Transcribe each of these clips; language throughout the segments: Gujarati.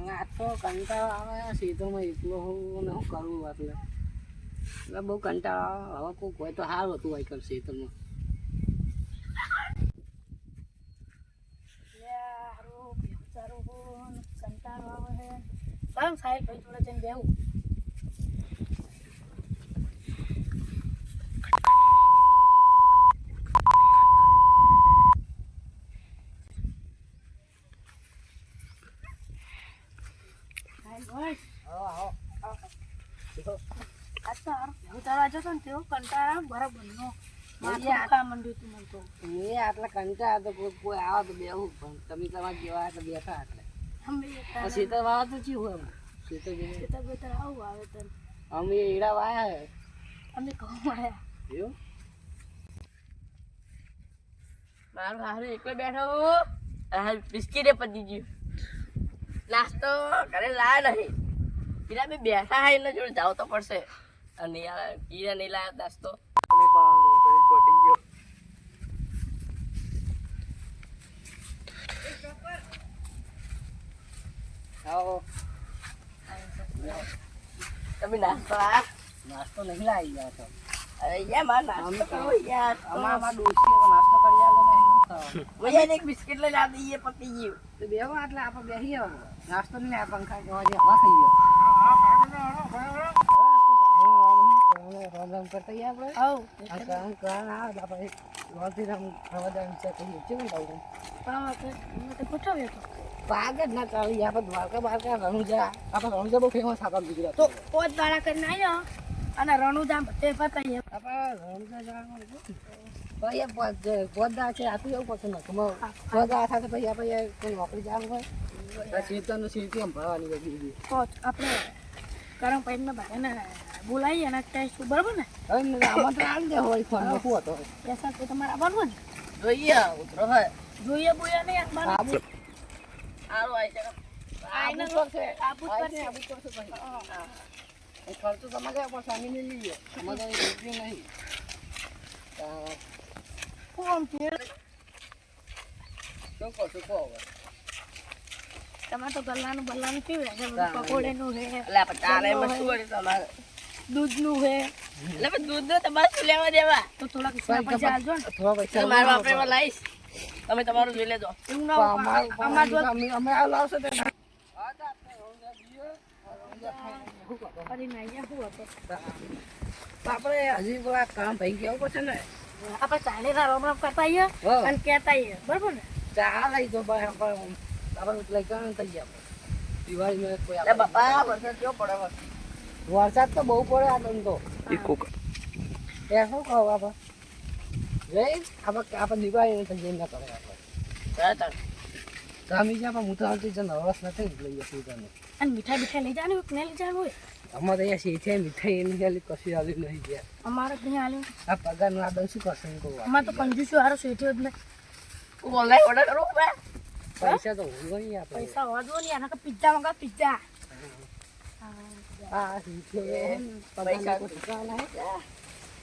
આ તો કંટાળો આવે સીધોમાં એકલો હું ને શું કરવું એટલે બહુ કંટાળો આવે. હવે કોઈક હોય તો સારું હતું હોય કરશે સીધોમાં. કંટાળો આવે છે. સારું સાહેબ ભાઈ જોડે જઈને બેહું. આટલા કંટાળા તો કોઈ આવે તો બેહું પણ તમે તમારે જેવા એટલે બેઠા એટલે શીતળ વાવા તો શું હોય અમે ઈડા વાયા અમે કહું આવ્યા એવું મારું હારું એકલો બેઠો બિસ્કીટ પતી ગયું નાસ્તો ઘરે લાયા નહીં કીરા મેં બેઠા હા એટલે જોડે જાવ તો પડશે અને યાર કીરા નહીં લાયા નાસ્તો ચોટી ગયો આવો તમે નાસ્તો નાસ્તો નહીં લાવી ગયા છો અરે યાર મારે નાસ્તો કરો યાર અમારા ડોસી નાસ્તો કરી આલે નહીં ભૈયા એક બિસ્કીટ લઈ લા દઈએ પતી ગયું તો બેહો એટલે આપણે બેસી આવો નાસ્તો નહીં આ પંખા જવા જે હવા થઈ ગયો રામ રામ કરતા આપણે કામ આવે આપણે રોતી રામ ખાવા જવાનું છે કહીએ છે ને પાગ જ ના ચાલી આપણે દ્વારકા બારકા રણુજા આપણે રણુજા બહુ ફેમસ આપણા ગુજરાત તો પોત દાડા કરીને આવ્યો અને રણુજામ બધે પતાઈએ આપણે રણુજા જવાનું ભાઈ પોદા છે આટલું એવું પસંદ નથી પોદા સાથે પછી આપણે કોઈ નોકરી જવાનું હોય શેતરનું શેતી એમ ભરવાની હોય બીજી આપણે ગરમ પાણીને ભાઈને બોલાવીએ અને કહીશું બરાબર ને હવે આમંત્રણ આવી જાય હોય ફોન શું હતો પૈસા તો તમારે આવવાનું ને જોઈએ ઉતરો હોય જોઈએ બોયા નહીં આવવાનું સારું આવી જાય આઈને કરશે આબુ જ કરશે. ખર્ચો તમારે પણ સામી લઈ લઈએ અમારે રૂપિયો નહીં કોમ છે શું કરશું કહો હવે તમારે તો ગલ્લાનું બલ્લાનું કેવું લાગે પકોડેનું છે એટલે આપણે ચાલે એમાં શું કરે તમારે દૂધનું છે એટલે પણ દૂધ નો તમારે શું લેવા દેવા તો થોડાક પૈસા આલજો ને થોડા પૈસા મારું આપણે એમાં લાવીશ તમે તમારું જોઈ લેજો એવું ના હોય. અમાર જો અમે આ લાવશો તે કરીને અહીંયા શું હતો આપણે હજી પેલા કામ ભાઈ કેવું પડશે ને આપણે ચાલીના રામ રામ કરતા આવીએ હા. અને કહેતા આવીએ બરાબર ને ચા લઈ તો ભાઈ આપણે લઈ ગણ થઈ ગયા દિવાળીમાં કોઈ એટલે બાપા વરસાદ કેવો પડે હવે? વરસાદ તો બહુ પડે આ તો એ શું કહો આપણે જઈ આપણે દિવાળી થઈ જઈને કરે આપણે ચાલ, ચાલ. સામી જ્યાં પણ હું તો આવતી છે નવરસ નથી લઈ જતી તમે અને મીઠાઈ બીઠાઈ લઈ જવાનું કે નહીં લઈ જવાનું હોય અમારે અહીંયા શીખે મીઠાઈ એની ખાલી કશું આવી નહીં ગયા અમારે તો અહીંયા આલ્યું આ પગારનું આદમ શું કરશે એમ કહું અમારે તો કંજૂસી હારો શેઠ્યો જ નહીં ઓનલાઈન ઓર્ડર કરો બે પૈસા તો હોવું નહીં આપણે પૈસા હોવા દો નહીં આના પિઝા મંગા પિઝા હા શીખે પૈસા કોઈ ઠકાના હે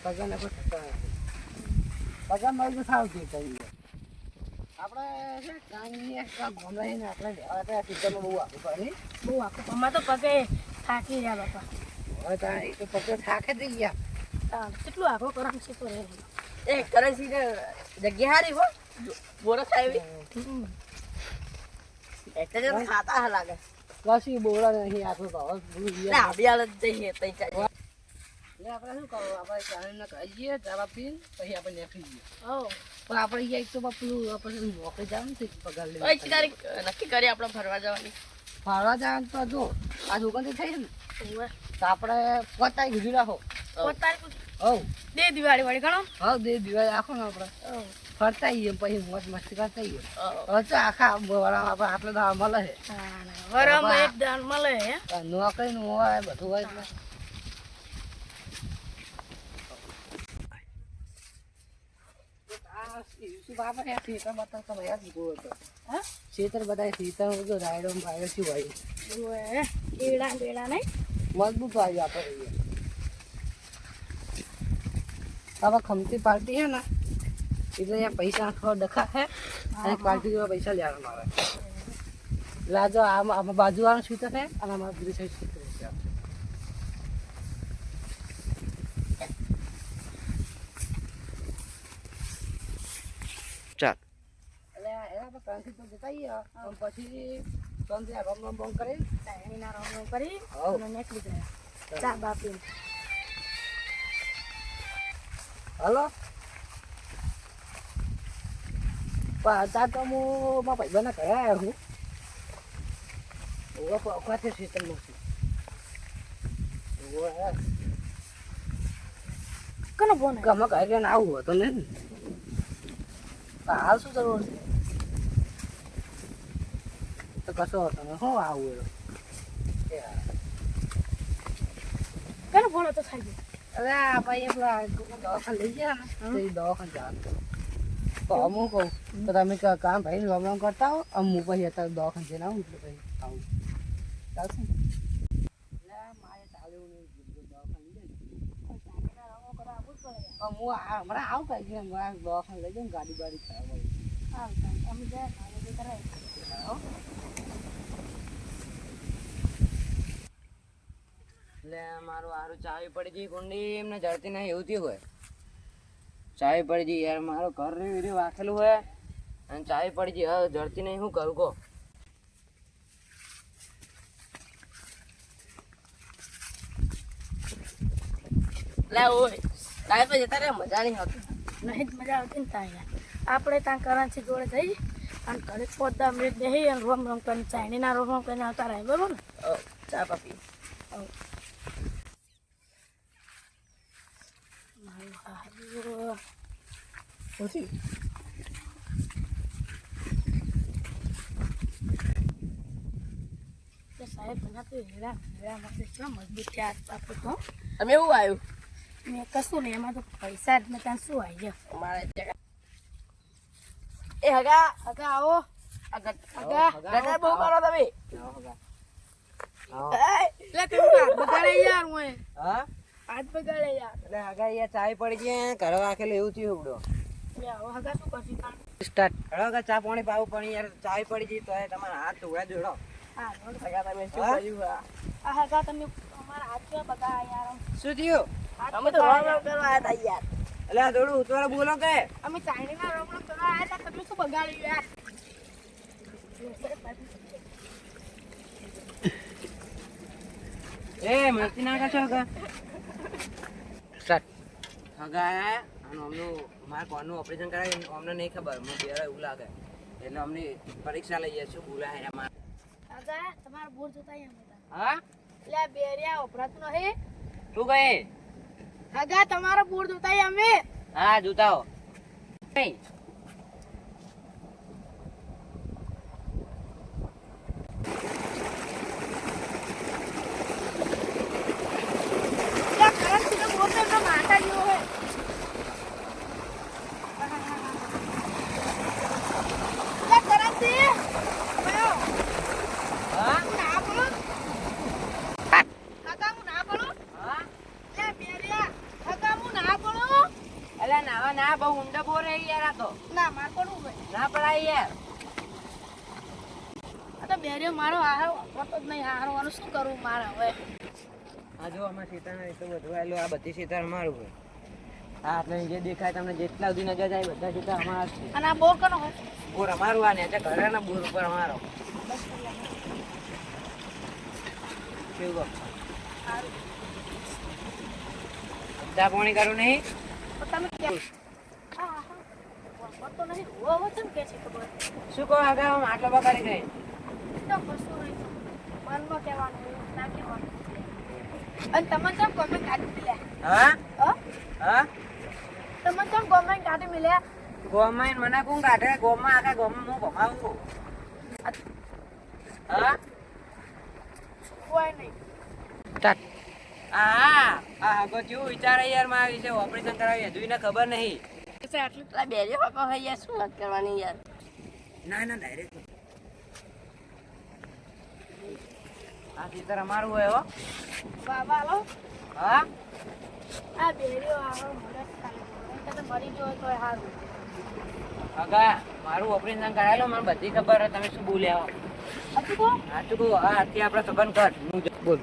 પગારના કોઈ ઠકાના પગાર મળે તો સારું છે કહીએ આપણે છે કામની એક ગોમડા ને આપણે લેવા ટીચરમાં બહુ આગળ પડે બહુ આખું અમારે તો પગે થાકી ગયા બાપા હવે ત્યાં એક તો પગે થાકે થઈ ગયા કેટલું આગળ કરવાનું છે તો રહે એ કરન્સી ને જગ્યા હારી હો બોરસ આવી એટલે જ ખાતા હા લાગે કશી બોલા નહીં આખું તો હવે ભૂલી એટલે ગયા આપી હાલ જ જઈએ તઈ ચાલીએ. એટલે આપણે શું કરવું આપણે ચાલીને કહીએ ચાલા પીને પછી આપણે નીકળી જઈએ હો પણ આપણે અહીંયા એક તો પેલું આપણે નોકરી જવાનું છે પગાર કઈ લેવા તારીખ નક્કી કરી આપણે ફરવા જવાની ફરવા જવાનું તો જો આ દુકાનથી થઈ ને ઓવે તો આપણે પોતાઈ ગુજરી રાખો તારીખ હવ દે દિવાળી વાળી ગણો હવ બે દિવાળી રાખો ને આપણે ફરતા આવીએ પછી મોજ મસ્તી કરતા આવીએ હવે તો આખા વરામાં આપણે આટલે તો મળે છે વરામાં એક દાન મળે હે નોકરીનું હોય બધું હોય એટલે ખેતર બધા ખેતર બધું રાયડો ભાઈડો શું હોય એડા બેડા નહીં મજબૂત આવ્યું આપણે હવે ખમતી પાર્ટી છે ને એટલે અહીંયા પૈસા થોડા ડખા છે અને પાર્ટી જેવા પૈસા લેવામાં આવે એટલે આ જો આમાં બાજુવાળો સીધો છે અને આમાં બીજી સાઈડ સીધો છે. ચાલ એટલે એના પર ત્રણથી તો જતા આવીએ અને પછી ત્રણથી આ રમ રમ કરી ચાયણીના રોમ કરી હઉ. અને નીકળી ગયા ચા બા પીને. હાલો પણ અત્યારે તો હું મારા ભાઈબંધના ઘરે આવ્યો છું. વખતે શીતળનું છું. કોનો ફોન આવ્યો? ગમે ઘરે ને આવું હતું ને હાલ શું જરૂર છે તો કશો હતો ને શું આવું કોનો ફોન હતો થઈ ગયો? અરે આ ભાઈ પેલા દવાખાને લઈ ગયા ને તો એ દવાખાને જવાનું તો હું કહું તો તમે કામ ભાઈ રમ રમ કરતા હો હું પછી અત્યારે દવાખાને જઈને આવું એટલે પછી આવું ચાલશે ને એટલે મારે ચાલે એવું નહીં દવાખાને લઈ ચાયણીના રોમો કરવા આવવું જ પડે. હું હમણાં આવું કઈ ગયા હમણાં દવાખાને લઈ જાઉં ગાડી બાડી ખરાબ હોય સારું સારું અમે જાય ખાલી જે કરાય. એટલે મારું હારું ચાવી પડી ગઈ કુંડી એમને જડતી નહીં એવું થયું હોય ચાવી પડી ગઈ યાર મારું ઘર રહ્યું વાખેલું હોય અને ચાવી પડી ગઈ હવે જડતી નહીં શું કરું કહો લે ઓય ચાવી પર જતા રે મજા નહીં આવતી નહીં જ મજા આવતી ને ત્યાં યાર. આપણે ત્યાં કરન્સી જોડે જઈ અને ઘરે 14 મિનિટ બેસી અને રોમ રોમ કરીને ચાયણીના રોમ કરીને આવતા રહે બરોબર ને? ચા પાપી મારું હારું. પછી તો સાહેબ બના તો હેરા હેરા માટે શું મજબૂત છે આ આપણે તો. તમે એવું આવ્યું મેં કશું નહીં એમાં તો પૈસા જ મેં ત્યાં શું આવી ગયા. અમારે એ હગા અગા આવો હગા ગટર બહુ કરો તમે એટલે તમે હાથ બગાડે યાર હું હા હાથ બગાડે યાર. એટલે હગા યાર ચાવી પડી ગઈ ઘર વાખેલું એવું થયું ઉડો એટલે આવો હગા શું કરશું તાણ? સ્ટાર્ટ હળો હગા ચા પાણી પાવું પણ યાર ચાવી પડી ગઈ તો તમારા હાથ ધોળા જોડો હા રોડ હગા તમે શું હા? કર્યું આ હગા તમે અમારા હાથ કેવા બગાડ્યા યાર. શું થયું હાથ અમે તો બગાડ્યા. રોમ કરવા આવ્યા હતા યાર એટલે આ થોડું ઉતવાળા બોલો કે અમે ચાઇનીના રોમડો કરવા આવ્યા હતા તમે શું બગાડ્યું યાર? એ મસ્તી ના કરશો હગા સ્ટાર્ટ હગા આનું અમનું મારે કોનું ઓપરેશન કરાવ્યું અમને નહીં ખબર મને બેરા એવું લાગે એટલે અમને પરીક્ષા લઈએ શું બોલાય એમાં હગા તમારા બોર જોતા અહીંયા હતા. હા એટલે આ બેરિયા વપરાતું નહીં. શું કહે હગા તમારા બોર જોતા અમે. હા જોતા હો નહીં એટલે કરન્સીનો બોર તો એમનો માથા જેવો છે. એટલે કરન્સી કયો? હા હું ના પડું? હગા હું ના પડું? હા એટલે બેરિયા હગા હું ના પડું? એટલે નાવા ના બહુ ઊંડા બોર રહી યાર આ તો ના માર પડવું ભાઈ. ના પડાય યાર આ તો બેરિયો મારો હારો વાપરતો જ નહીં. હારવાનું શું કરું મારે હવે? આ જો અમારા સીતાના એટલું બધું આવેલું આ બધી સીતા અમારું હોય હા આપણે જે દેખાય તમને જેટલા સુધી નજર જાય બધા સીતા અમારા જ છે અને આ બોર કોનો હોય? બોર અમારું આ ને ઘરેના બોર ઉપર અમારો કેવું કહો સારું. ચા પાણી કરું નહીં તો તમે ક્યાં? હા હા વાપરતો નહીં. હોવો છે ને કે છે ખબર? શું કહો આગળ આમ આટલો બગાડી ગઈ તો કશું નહીં. મનમાં કહેવાનું એવું ના કહેવાનું. અને તમે કેમ ગમે કાઢી મિલ્યા? હા હા? હા તમે કેમ ગમે કાઢી મિલ્યા? ગોમાં મને કોણ કાઢે ગોમાં આખા ગોમાં હું ભમાવું હા કોઈ નહીં. સ્ટાર્ટ હા હા હગો કેવું વિચારે યાર મારા વિશે ઓપરેશન કરાવી હજુ એને ખબર નહીં આટલું પેલા બેરી પાકો હોય યાર શું વાત કરવાની યાર ના ના ડાયરેક્ટ આ ચિત્ર અમારું હોય હો બાબા લો. હા આ બેરીઓ આવો મળે તો મરી ગયો તો સારું. હગા મારું ઓપરેશન કરાયેલું મને બધી ખબર હોય તમે શું બોલ્યા હો હજુ કહો સાચું કહું, આજથી આપણો સંબંધ કટ. હું બોલ,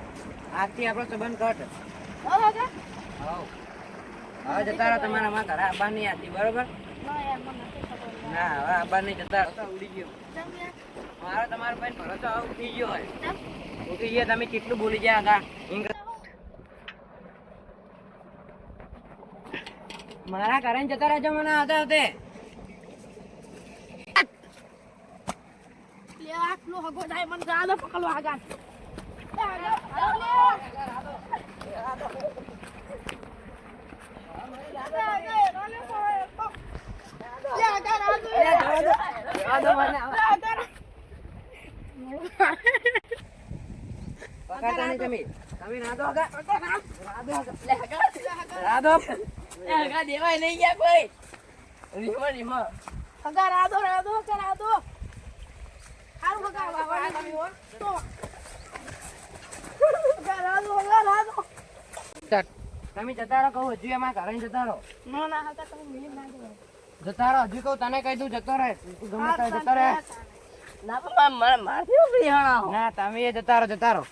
આજથી આપણો સંબંધ કટ. હા કાકા હાઉ. હવે જતા રહો તમારા માં ઘરે આવવા નહીં આતી, બરોબર? ના યાર મને નથી ખબર યાર. ના, હવે આવવા નહીં, જતા રહો. તો ઉડી ગયો કેમ યાર? મારો તમારો ભાઈ ભરોસો હવે ઉઠી ગયો હોય. કેમ? ઉઠી ગયા, તમે કેટલું બોલી ગયા હતા. મારા ઘરે જતા રહેજો મને આવતા આવતે. લે આટલો હગો થાય મને ગાડો પકડો આગળ. લે આગળ હાલો લે. પકડતા નહીં તમે. તમે રાધો આગળ. રાધો. હગા દેવાય નહીં ગયા કોઈ. રીમો રીમો. હગા રાધો રાધો કે રાધો. હારું હગા બાબા તમે હો તો. હગા રાધો. તમે જતા રહો, કહું હજુ એમાં ઘરે જતા રહો. ના ના હગા તમે મિલી ના જવાય. જતા રહો, હજુ કહું તને કહી દઉં જતો રહે. તું ગમે ત્યારે જતો રહે. ના પણ મારથી ઉભરી હણા હો. ના, તમે એ જતા રહો, જતા રહો.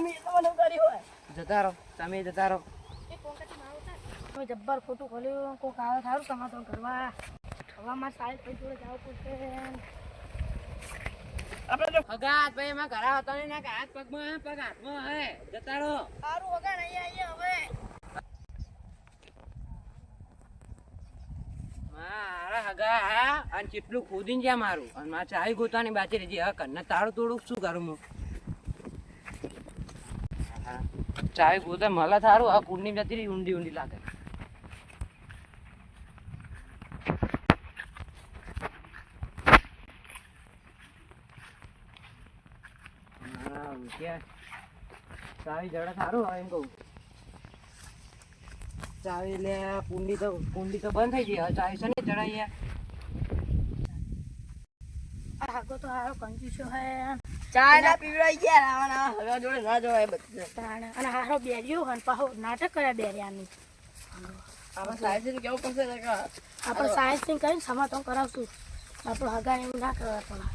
મેં તો મને કરી હોય. જતા રહો, તમે જતા રહો. તમે જબ્બર ખોટું ખોલ્યું કોક આવે સારું સમાધાન કરવા. હવામાં સાહેબ ભાઈ જોડે જવું પડશે. આપણે તો હગાત ભાઈ એમાં ઘરે આવતો નહીં, ના કે હાથ પગમાં પગ હાથમાં હે. જતા રહો. સારું હગા નહીં આવીએ હવે. મારા હગા હા, અને કેટલું ખોદીને જ્યાં મારું અને મારે ચાવી ગોતવાની બાકી રહી. હવે ઘરના તાળું તોડું શું કરું હું? હા, ચાવી ગોતે મળે સારું. આ કુંડની જતી રહી, ઊંડી ઊંડી લાગે. ચાવી જડે સારું હવે એમ કહું. ચાવી લે, કુંડી તો બંધ થઈ ગઈ. હવે ચાવી છે ને જડાઈ યાર. આ હગો તો હારો કંજૂસ્યો હે. ચા ના પીવડાઈ ગયા આવાના હગા જોડે ના જવાય બધું. તાણે અને હારો બેર્યો હન પાહો નાટક કર્યા બેર્યાની. આમાં સાયન્સ કેવું પડશે ને કે આપણે સાયન્સ થી કરીને સમાધાન કરાવશું. આપણો હગા એવું ના કરવા પડે.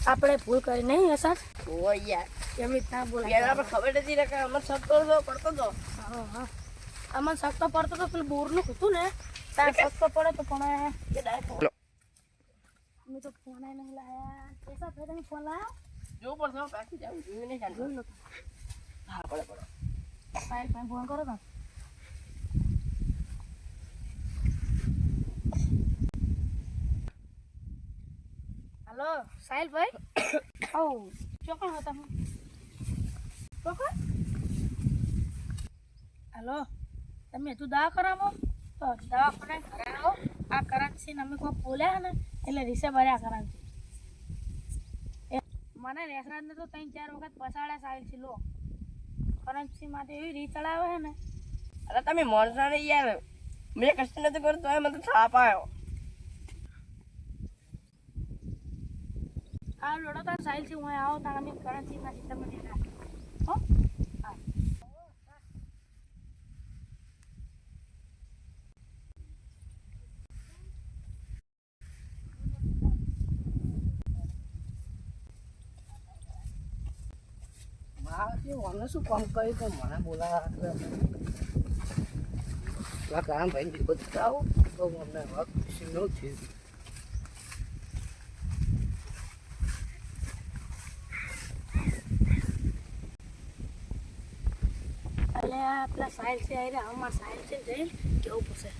આપણે ભૂલ કરી નહીં હસા ઓ યાર એમ રીતના બોલાય. યાર આપણે ખબર નથી ને કે અમને શક તો પડતો તો. હા અમને શક તો પડતો તો પેલું બોરનું હતું ને ત્યાં શક તો પડે તો પણ કે ડાયરેક્ટ અમે તો ફોન નહીં લાયા. કેસા ભાઈ તમે ફોન લાયા? જો પડશે પાછી જાવ જોયું નહીં જાણતું. હા પડે સાહેબ ભાઈ ફોન કરો તો. હલો સાહેલ ભાઈ. ઓ ચોકણ હતા હું ચોકણ. હલો તમે તું દવા કરાવો તો દવાખાને ઘરે આવો. આ કરન્સી અમે કોઈ બોલ્યા ને એટલે રીસે ભર્યા કરન્સી. મને રેસરાજને તો 3-4 વખત પસાડ્યા સાહેલ છે લો. કરન્સી માટે એવી રીત ચડાવે છે ને. અરે તમે મોણસો ને યાર મેં કશું નથી કર્યું તો મને તો થાપ આવ્યો. આ લોડો તાર સાહેલ છે હું આવો તાર અમે કરન્સી ના સિસ્ટમ માં નાખી હો. હા મને શું કામ કર્યું તો મને બોલાવા કામ ભાઈ બતાવો તો મને ખુશી ન થયું. એટલે પેલા સાહેલ છે આઈ રહ્યા અમાર સાહેલ છે જઈને કેવું પૂછે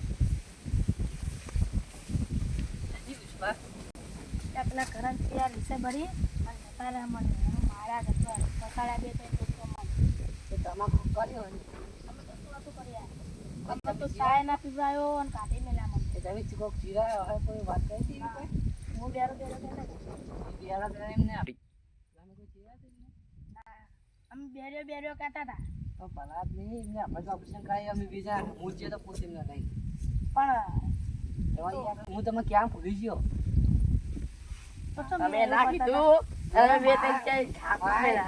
પેલા કરન્સી યાર રીસે ભરી અને જતા રહ્યા મને મારા જતો પસાડ્યા 2-3 તમાકુ કર્યો ને અમે તો શું હતું કર્યા. અમે તો ચાય ના પીવડાયો અને કાઢી મેલ્યા મને. તમે કોક ચીરાયો હોય કોઈ વાત કરી હતી કોઈ હું બેરો બેરો બિયારા કરે એમને આપી તમે કોઈ ચીરાય ના અમે બેર્યો કહેતા હતા તો ભલા જ નહીં એમને આપણે તો ઓપરેશન કરાવી અમે બીજા હું જે તો પૂછી એમને નહીં પણ હું તમે ક્યાં ભૂલી ગયો. તો શું તમે મેં નાખી એવું તું તમે બે ત્રણ ચાર થાપ ભાઈ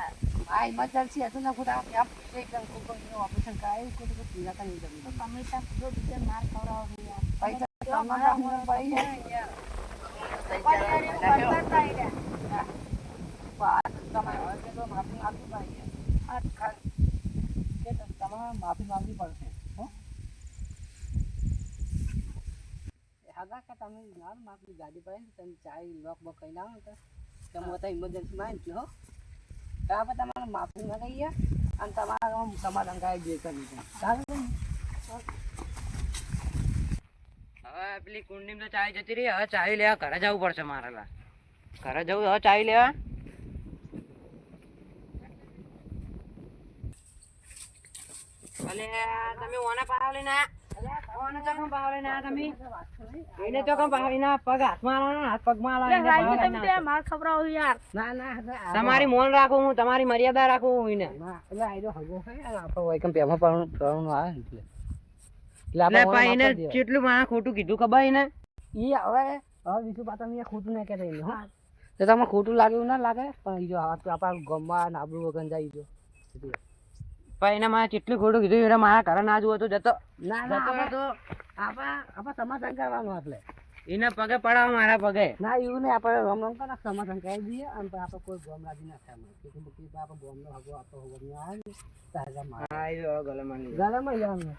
આ ઇમરજન્સી હતું ને ખુદા ક્યાં એકદમ કોઈ ઓપરેશન કરાવ્યું કોઈ તો ચીરા કરી તો તમે તમે ત્યાં પૂરો બીજો માર ખવડાવો છો યાર. પૈસા કેવા તમારા મારા હું પડી જાય યાર. પણ યાર એવું કરતા જ નહીં યાર. તમારે હવે કે તો માફી માંગવી પડે આ કે તમારે માફી માંગવી પડશે હો હાગા કે તમે ના માફી ગાડી પડે ને તમે ચાય લોક બોક કઈ ના આવે તો તમે તો ઇમરજન્સીમાં આવી ગયો હો તો આપણે તમારે માફી માંગીએ અને તમારા સમાધાન કાંઈ જે કરી છે સારું હવે પેલી કુંડી તો ચાય જતી રહી હવે ચાય લેવા ઘરે જવું પડશે મારે ઘરે જવું હવે ચાય લેવા તમે ઓને પાવ લઈને ઓને ચોકમ પાવ લઈને તમે એને ચોકમ પાવ લઈને પગ હાથમાં આલો હાથ પગમાં આલો એને પાવ તમે લઈને ત્યાં માર ખવડાવો યાર ના ના તમારી મોન રાખું હું તમારી મર્યાદા રાખું હું એને ના એટલે આઈડો હગો છે આપણે વૈકમ પેમાં પણ આવે ને એટલે એટલે ભાઈ એને કેટલું મારા ખોટું કીધું ખબર એને ઈ હવે બીજું પાછા મેં ખોટું ના કહેતા એને હો તો તમને ખોટું લાગ્યું ના લાગે પણ ઈ જો આપણા ગમવા નાબડું વગર જાય જો પણ એને મારે કેટલું ખોટું કીધું એને મારા ઘરે ના જુઓ તો જતો ના ના તો આપણે સમાધાન કરવાનું આપણે એને પગે પડાવો મારા પગે ના એવું નહીં આપણે રમ રમ કરીને સમાધાન કરી દઈએ અને પછી આપણે કોઈ ગમ લાગી ના થાય આપણે ગમનો હગો આપણો ગમનો આવે ને તાજા મારે હા એ જો ગલે માની ગળામાં જવાનું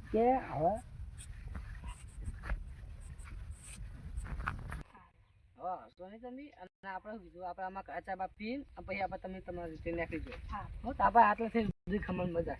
કે હવે સોની તમે અને આપણે કીધું આપણે આમાં કાચા બાપ પીને પછી આપણે તમે તમારી રીતે નાખી દો હા હો તો આપણે આટલાથી ખમણ મજા